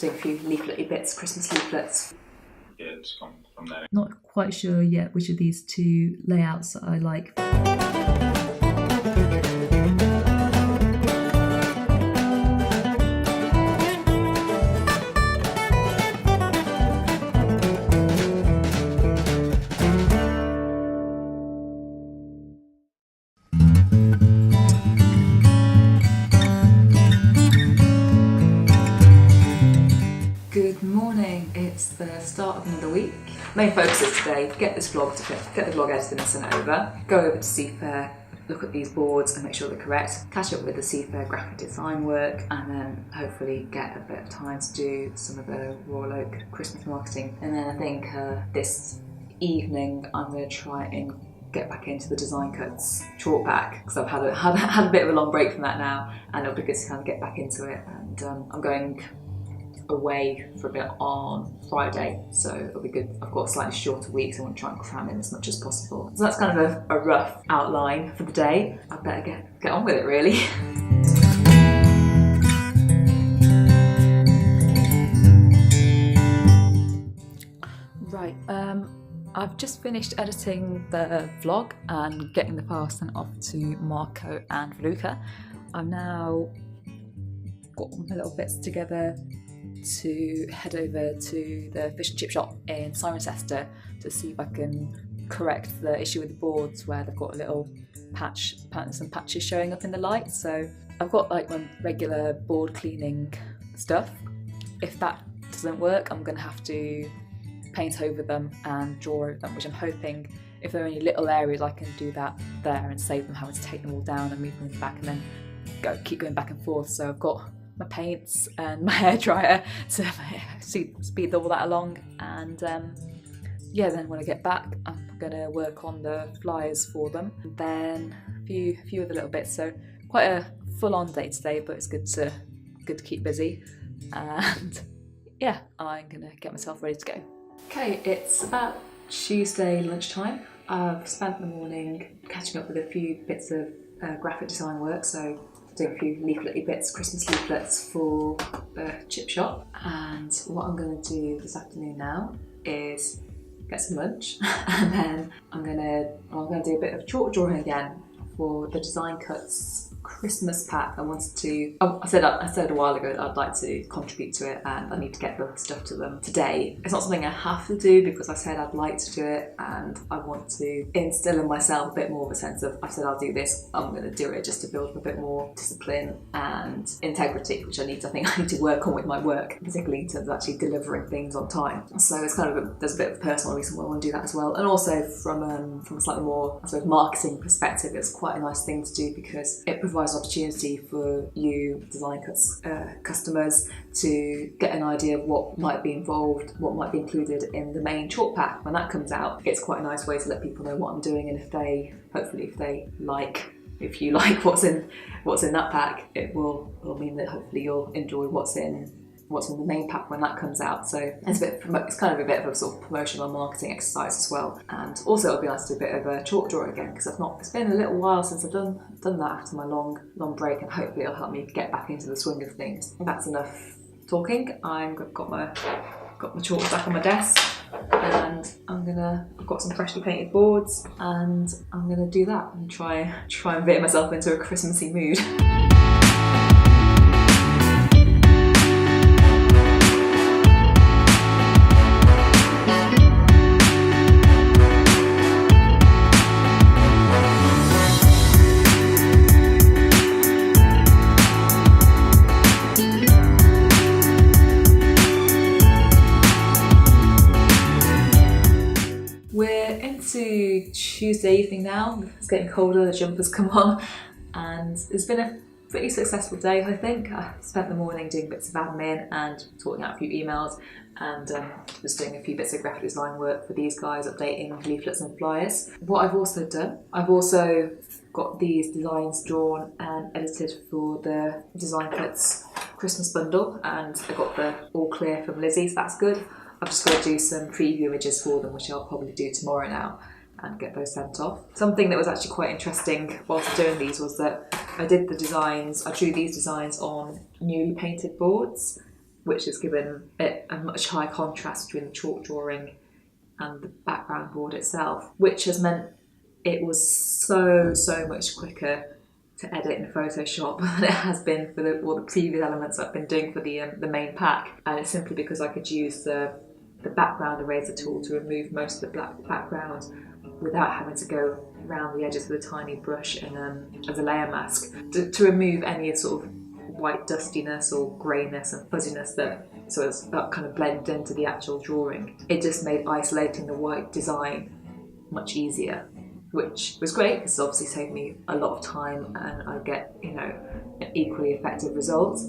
doing a few leaflety bits, Christmas leaflets. Yeah, just from there. Not quite sure yet which of these two layouts I like. Good morning, it's the start of another week. Main focus is today, get the vlog edited and sent over, go over to Cirencester, look at these boards and make sure they're correct, catch up with the Cirencester graphic design work, and then hopefully get a bit of time to do some of the Royal Oak Christmas marketing. And then I think this evening I'm going to try and get back into the design cuts chalk back, because I've had a bit of a long break from that now, and it'll be good to kind of get back into it. And I'm going away for a bit on Friday, so it'll be good. I've got a slightly shorter week, so I want to try and cram in as much as possible. So that's kind of a rough outline for the day. I better get on with it, really. Right, I've just finished editing the vlog and getting the file sent off to Marco and Luca. I've now got all my little bits together to head over to the fish and chip shop in Cirencester to see if I can correct the issue with the boards where they've got a little patch, apparently some patches showing up in the light. So I've got like my regular board cleaning stuff. If that doesn't work, I'm going to have to paint over them and draw over them, which I'm hoping, if there are any little areas, I can do that there and save them having to take them all down and move them back and then keep going back and forth. So I've got my paints and my hairdryer to speed all that along, and yeah, then when I get back I'm gonna work on the flyers for them, and then a few other little bits. So quite a full-on day today, but it's good to keep busy, and yeah, I'm gonna get myself ready to go. Okay, it's about Tuesday lunchtime. I've spent the morning catching up with a few bits of graphic design work, so doing a few leaflety bits, Christmas leaflets for the chip shop. And what I'm going to do this afternoon now is get some lunch, and then I'm going to do a bit of chalk drawing again for the design cuts Christmas pack. I said a while ago that I'd like to contribute to it, and I need to get the stuff to them today. It's not something I have to do because I said I'd like to do it, and I want to instill in myself a bit more of a sense of, I said I'll do this, I'm going to do it, just to build a bit more discipline and integrity, which I think I need to work on with my work, particularly in terms of actually delivering things on time. So it's kind of there's a bit of a personal reason why I want to do that as well, and also from a slightly more, I suppose, marketing perspective, it's quite a nice thing to do because it provides an opportunity for you design cuts customers to get an idea of what might be involved, what might be included in the main chalk pack when that comes out. It's quite a nice way to let people know what I'm doing, and if you like what's in that pack, it will mean that hopefully you'll enjoy what's in the main pack when that comes out. So it's kind of a bit of a sort of promotional marketing exercise as well. And also it'll be nice to do a bit of a chalk draw again, because it's been a little while since I've done that after my long break, and hopefully it'll help me get back into the swing of things. That's enough talking. I've got my chalk back on my desk, and I've got some freshly painted boards, and I'm gonna do that and try and fit myself into a Christmassy mood. Tuesday evening now. It's getting colder, the jumpers come on, and it's been a pretty successful day, I think. I spent the morning doing bits of admin and sorting out a few emails, and just doing a few bits of graphic design work for these guys, updating leaflets and flyers. What I've also done, I've also got these designs drawn and edited for the Design Cuts Christmas bundle, and I got the all clear from Lizzie, so that's good. I've just got to do some preview images for them, which I'll probably do tomorrow now, and get those sent off. Something that was actually quite interesting whilst doing these was that I drew these designs on newly painted boards, which has given it a much higher contrast between the chalk drawing and the background board itself, which has meant it was so much quicker to edit in Photoshop than it has been for all the previous elements I've been doing for the main pack. And it's simply because I could use the background eraser tool to remove most of the black background without having to go around the edges with a tiny brush and as a layer mask to remove any sort of white dustiness or greyness and fuzziness that kind of blended into the actual drawing. It just made isolating the white design much easier, which was great because it obviously saved me a lot of time and I get, an equally effective result.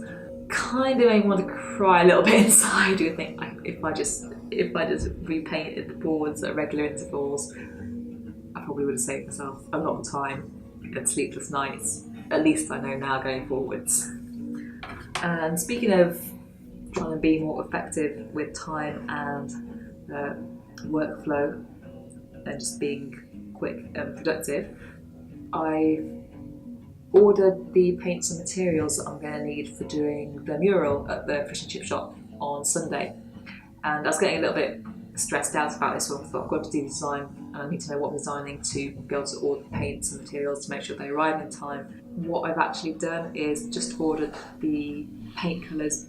Kind of made me want to cry a little bit inside. You think if I just repainted the boards at regular intervals, I probably would have saved myself a lot of time and sleepless nights. At least I know now going forwards. And speaking of trying to be more effective with time and workflow and just being quick and productive, I ordered the paints and materials that I'm going to need for doing the mural at the fish and chip shop on Sunday. And I was getting a little bit stressed out about this one. I thought I've got to do the design and I need to know what I'm designing to be able to order paints and materials to make sure they arrive in time. What I've actually done is just ordered the paint colours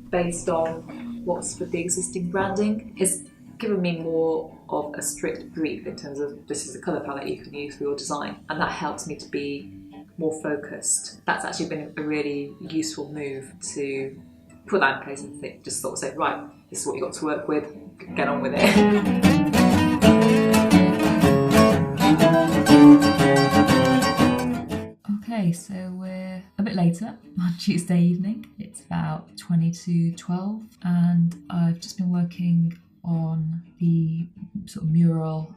based on what's for the existing branding. It's given me more of a strict brief in terms of this is the colour palette you can use for your design, and that helps me to be more focused. That's actually been a really useful move to put that in place and just sort of say, right, this is what you've got to work with, get on with it. Okay, so we're a bit later on Tuesday evening. It's about 20 to 12 and I've just been working on the sort of mural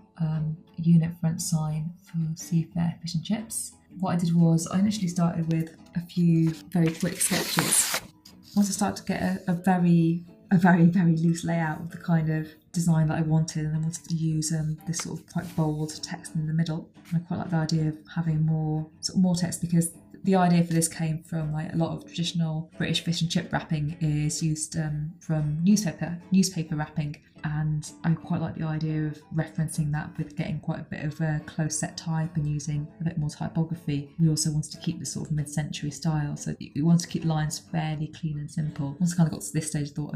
unit front sign for Seafair Fish and Chips. What I did was I initially started with a few very quick sketches. Once I started to get a very loose layout of the kind of design that I wanted, and I wanted to use this sort of quite bold text in the middle. And I quite like the idea of having more text, because the idea for this came from like a lot of traditional British fish and chip wrapping is used from newspaper wrapping, and I quite like the idea of referencing that with getting quite a bit of a close set type and using a bit more typography. We also wanted to keep this sort of mid-century style, so we wanted to keep lines fairly clean and simple. Once I kind of got to this stage, I thought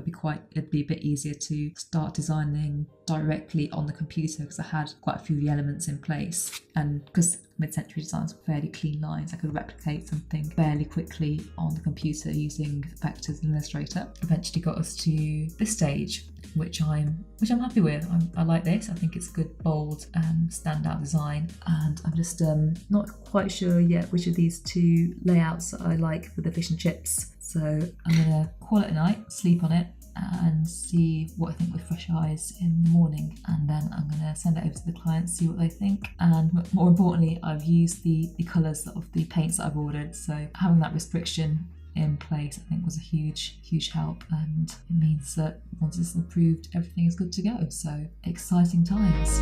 it'd be a bit easier to start designing directly on the computer because I had quite a few of the elements in place, and because mid-century designs were fairly clean lines, I could replicate something fairly quickly on the computer using vectors and Illustrator. Eventually got us to this stage, which I'm happy with. I like this. I think it's a good, bold, standout design, and I'm just not quite sure yet which of these two layouts that I like for the fish and chips. So I'm gonna call it a night, sleep on it, and see what I think with fresh eyes in the morning, and then I'm going to send it over to the client, see what they think. And more importantly, I've used the colours of the paints that I've ordered, so having that restriction in place I think was a huge help, and it means that once it's approved everything is good to go. So exciting times.